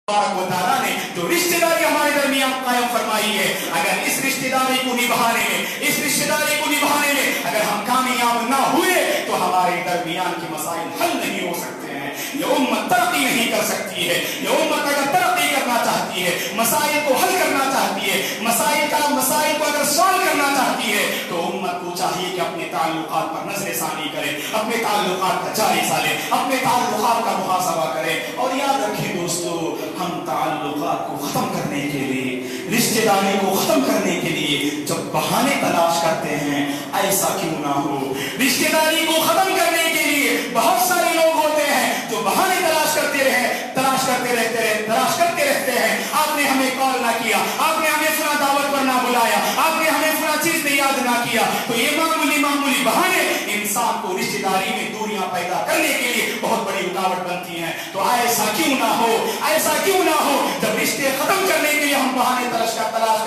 ने जो रिश्तेदारी हमारे दरमियान कायम फरमाई है, अगर इस रिश्तेदारी को निभाने में अगर हम कामयाब ना हुए तो हमारे दरमियान के मसाइल हल नहीं हो सकते हैं। ये उम्मत तरक्की नहीं कर सकती है। ये उम्मत अगर तरक्की करना चाहती है, मसाइल को हल करना चाहती है, मसाइल को अगर सॉल्व करना चाहती है, तो उम्मत को चाहिए कि अपने ताल्लुकात पर नजरसानी करे, अपने ताल्लुकात का जायजा ले, अपने ताल्लुकात का मुहासबा करे। और याद रखें दोस्तों, हम ताल्लुकात को खत्म करने के लिए, रिश्तेदारी को खत्म करने के लिए जब बहाने तलाश करते हैं, ऐसा क्यों ना हो। रिश्तेदारी को खत्म करने के लिए बहुत सारे लोग होते हैं जो बहाने तलाश करते रहते हैं। आपने हमें कॉल ना किया, आपने हमें फला दावत पर ना बुलाया, आपने हमें फला चीज में याद ना किया। तो ये मामूली बहाने इंसान को रिश्तेदारी में दूरियां पैदा करने के लिए बहुत बड़ी रुकावट बनती हैं। तो ऐसा क्यों ना हो जब रिश्ते खत्म करने के लिए हम बहाने तलाश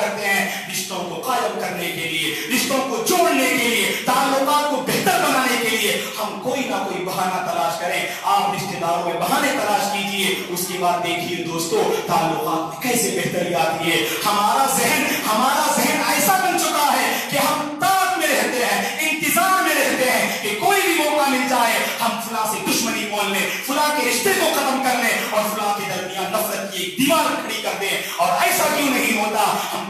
करते हैं, रिश्तों को कायम करने के लिए, रिश्तों को जोड़ने के लिए, ताल्लुकात को बेहतर बनाने के लिए हम कोई ना कोई बहाना तलाश करें। आप रिश्तेदारों में बहाने तलाश कीजिए, उसके बाद देखिए दोस्तों ताल्लुकात में कैसे बेहतरी आती है। हमारा जहन ऐसा बन चुका है कि हम ताक में रहते हैं, इंतजार में रहते हैं कि कोई भी मौका मिल जाए हम फुला से दुश्मनी बोल लें, फुला के रिश्ते को खत्म कर लें और फुला के दरमियान नफरत की एक दीवार खड़ी कर दें। और ऐसा क्यों नहीं होता, हम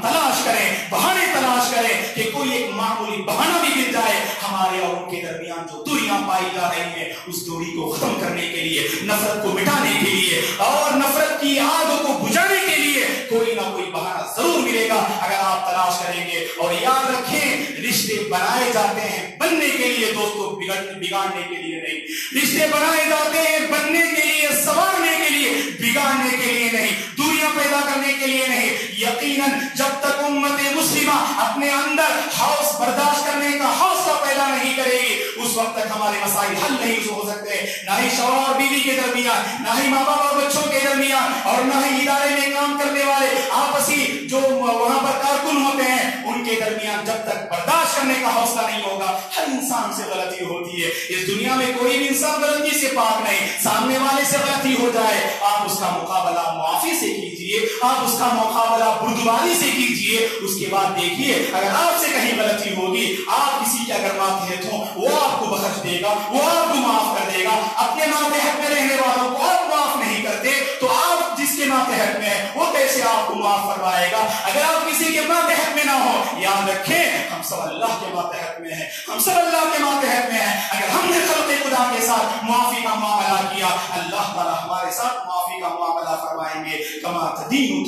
बहाने तलाश करें कि कोई एक मामूली बहाना भी मिल जाए हमारे और उनके दरमियान जो दूरियां पाई जा रही हैं, उस दूरी को खत्म करने के लिए, नफरत को मिटाने के लिए और नफरत की आग को बुझाने के लिए कोई ना कोई बहाना जरूर मिलेगा अगर आप तलाश करेंगे। और याद रखें, रिश्ते बनाए जाते हैं बनने के लिए दोस्तों, बिगाड़ने के लिए नहीं। रिश्ते बनाए जाते हैं बनने के लिए, संवारने के लिए, बिगाड़ने के लिए नहीं, दूरियां पैदा करने के लिए नहीं। यकीनन जब तक उम्मत मुस्लिमा अपने अंदर हौस बर्दाश्त करने का हौसला पैदा नहीं करेगी, उस वक्त तक हमारे मसाइल हल नहीं हो सकते। ना ही शौहर और बीवी के दरमियान, ना ही माँ बाप और बच्चों के दरमियान, और ना ही इदारे में काम करने वाले आपसी जो वहां पर कारकुन होते हैं उनके दरमियान जब तक बर्दाश्त करने का हौसला नहीं होगा। हर इंसान से गलती होती है, इस दुनिया में कोई भी इंसान गलती से पाक नहीं। सामने वाले से गलती हो जाए, आप उसका मुकाबला मुआफी से कीजिए, आप उसका मुकाबला बुर्दबारी से कीजिए। उसके बाद देखिए, अगर आपसे कहीं गलती होगी, आप किसी के अगर मातहत हो, वो आपको बख्श देगा, वो आपको माफ कर देगा। अपने मातहत में रहने वालों को आप माफ नहीं करते तो आप जिसके मातहत में है वो कैसे आपको माफ करवाएगा। अगर आप किसी के मातहत में ना हो, याद रखें हम सब अल्लाह के मातहत में हैं, हम सब अल्लाह के मातहत में हैं। अगर हमने खल्क़े खुदा के साथ मुआफी का मामला किया, अल्लाह ताला हमारे साथ मुआफी का मामला फरमाएंगे। कमा तदीनु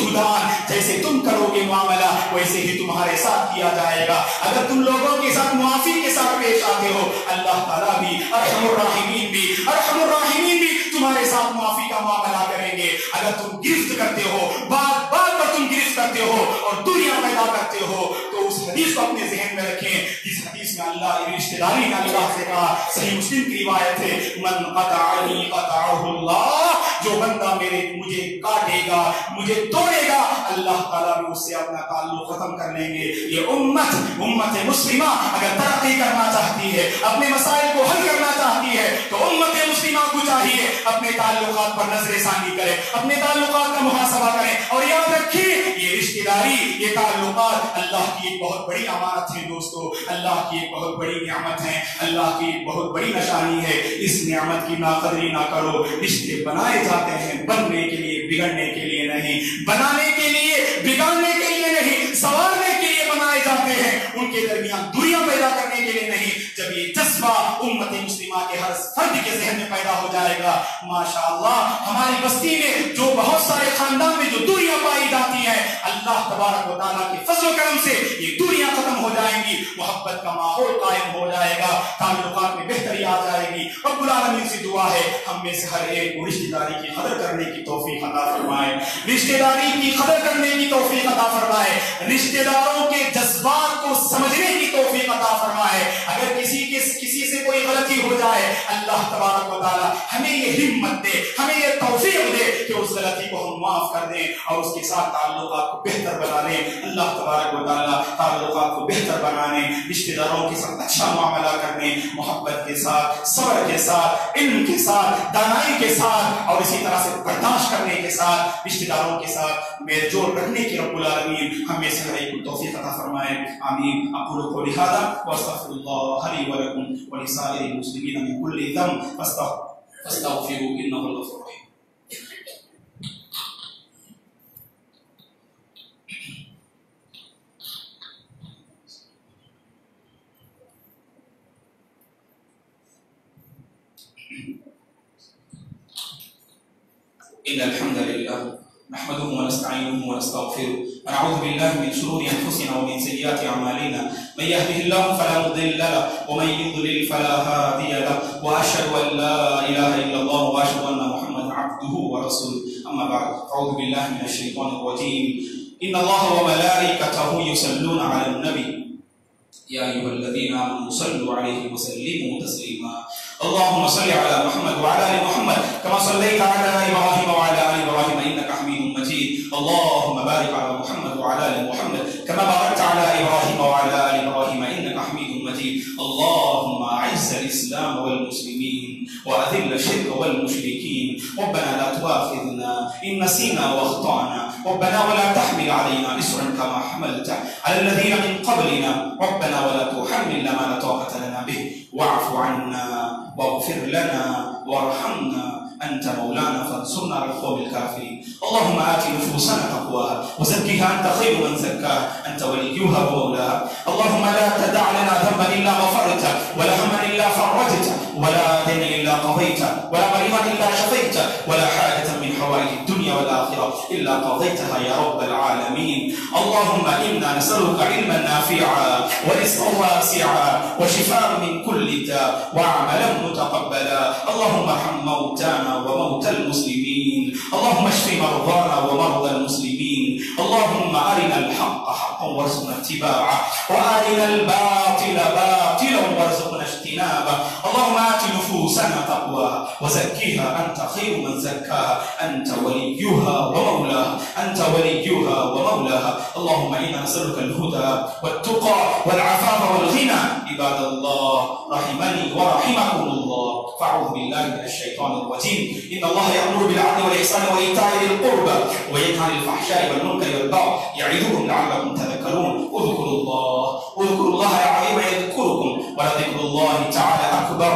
तुदान, जैसे तुम करोगे मामला वैसे ही तुम्हारे साथ किया जाएगा। अगर तुम लोगों के साथ मुआफी के साथ पेश आते हो, अल्लाह ताला भी अरहमुर राहिमीन भी तुम्हारे साथ मुआफी का मामला करेंगे। अगर तुम गिरफ्त करते हो, बात पर तुम गिरफ्त करते हो और दूरियां पैदा करते हो, तो उस हदीस को अपने ज़हन में रखें। इस हदीस में अल्लाह रिश्तेदारी ने अल्लाह से कहा, सही मुस्लिम की रिवायत है, मन क़तअनी क़तअहुल्लाह, जो बंदा मुझे काटेगा, मुझे तोड़ेगा, अल्लाह ताला भी उससे अपना ताल्लुक खत्म कर लेंगे। ये उम्मत मुस्लिमा अगर तरक्की करना चाहती है, अपने मसाइल को हल करना चाहती है, तो उम्मत मुस्लिमा को चाहिए अपने ताल्लुकात पर नजरसानी करे, अपने ताल्लुकात का मुहासबा करें। और याद रखिए, ये रिश्तेदारी, ये ताल्लुकात अल्लाह की एक बहुत बड़ी अमानत है दोस्तों, अल्लाह की एक बहुत बड़ी नियामत है, अल्लाह की एक बहुत बड़ी निशानी है। इस नियामत की नाकदरी ना करो। रिश्ते बनाए जाते हैं बनने के लिए, बिगड़ने के लिए नहीं, बनाने के लिए, बिगाड़ने के लिए नहीं, संवारने के लिए बनाए जाते हैं, उनके दरमियान दूरियां पैदा करने के लिए नहीं। जब ये जज्बा उम्मत मुस्लिमा के हर फर्द के ज़हन में पैदा हो जाएगा, माशाअल्लाह हमारी बस्ती में जो बहुत सारे खानदान में जो दूरियां पाई जाती हैं, अल्लाह तबारक व तआला के फज़ल करम से ये दूरियां खत्म हो जाएंगी, मोहब्बत का माहौल कायम हो जाएगा, ताल्लुकात में बेहतरी आ जाएगी। रब्बुल आलमीन से दुआ है हम में से हर एक को रिश्तेदारी की कदर करने की तौफीक अता फरमाए, रिश्तेदारी की कदर करने की तौफीक अता फरमाए, रिश्तेदारों के जज्बात को समझने की तौफीक अता फरमाए। अगर किसी से कोई गलती हो जाए, अल्लाह तबारक व तआला हमें ये हिम्मत दे, हमें ये तौफीक दे कि उस गलती को हम माफ कर दें और उसके साथ ताल्लुकात को बेहतर बना लें। अल्लाह तबारक व तआला ताल्लुकात को बेहतर बनाने, रिश्तेदारों के साथ अच्छा मामला करने, मोहब्बत के साथ, सब्र के साथ, इल्म के साथ, दानाई के साथ और इसी तरह से बर्दाश्त करने के साथ, रिश्तेदारों के साथ मेलजोल रखने की रब्बुल आलमीन हमें से हर एक को तौफीक अता फरमाए। आमीन। अक़ूलु क़ौली हाज़ा व अस्तग़फिरुल्लाह ली व लकुम व लिसाइरिल मुस्लिमीन मिन कुल्लि ज़ंब फस्तग़फिरूहु इन्नहु हुवल गफ़ूरुर रहीम। इन्नल हम्दुलिल्लाह नहमदुहु व नस्तईनुहु व नस्तगफिरुह व नऊज़ु बिल्लाहि मिन शुरूरि अनफुसिना व मिन सय्यिआति अमालिना मन यहदिहिल्लाहु फला मुदिल्ल लहु व मन युद्लिल फला हादिय लहु व अशहदु अन ला इलाहा इल्लल्लाह व अशहदु अन्ना मुहम्मदन अब्दुहु व रसूलुहु अम्मा बअद अऊज़ु बिल्लाहि मिनश शैतानिर रजीम इन्नल्लाहा व मलाइकतहु युसल्लूना अलन नबी या अय्युहल्लज़ीना आमनू सल्लु अलैहि व सल्लिमू तस्लीमा अल्लाहुम्मा सल्लि अला मुहम्मद व अला आलि मुहम्मद कमा सल्लैता अला इब्राहीम व अला आलि इब्राहीम इन्नका हमीदुम मजीद अल्लाहुम्मा बारिक अला मुहम्मद व अला आलि मुहम्मद कमा बारकता अला इब्राहीम व अला आलि इब्राहीम इन्नका हमीदुम मजीद अल्लाहुम्मा अइज़्ज़िल इस्लाम वल मुस्लिमीन व अज़िल अश-शिर्क वल मुशरिकीन रब्बना ला तुआखिज़ना इन नसीना व अख़्ताअना रब्बना व ला तहमिल अलैना इस्रन कमा हमलता अला الذين من قبلنا ربنا ولا تحملنا ما لا طاقة لنا به واعف عنا واغفر لنا وارحمنا أنت مولانا فانصرنا على القوم الكافرين اللهم آت نفوسنا تقواها وزكها أنت خير من زكاها أنت وليها ومولاها اللهم لا تدع لنا ذنبا إلا غفرته ولا هما إلا فرجته ولا دينا إلا قضيته ولا مريضا إلا شفيته ولا حاجة من حوائج الدنيا والآخرة إلا قضيتها يا رب العالمين اللهم إنا نسألك علما نافعا ورزقا واسعا وشفاء من كل داء وعملا متقبلا اللهم ارحم موتانا وموتى المسلمين اللهم اشف مرضانا ومرضى المسلمين اللهم أرنا الحق حقا وارزقنا اتباعه وأرنا الباطل باطلا وارزقنا اجتنابه اللهم آت نفوسنا تقواها وزكيها أنت خير من زكاها أنت وليها ومولاها أنت وليها ومولاها اللهم إنا نسألك الهدى والتقى والعفاف والغنى عباد الله رحمني ورحمكم الله فأعوذ بالله من الشيطان الرجيم إن الله يأمر بالعدل والإحسان وإيتاء ذي القربى وينهى عن الفحشاء والمنكر والبغي يعظكم لعلكم تذكرون اذكروا الله العظيم يذكركم ولذكر الله تعالى أكبر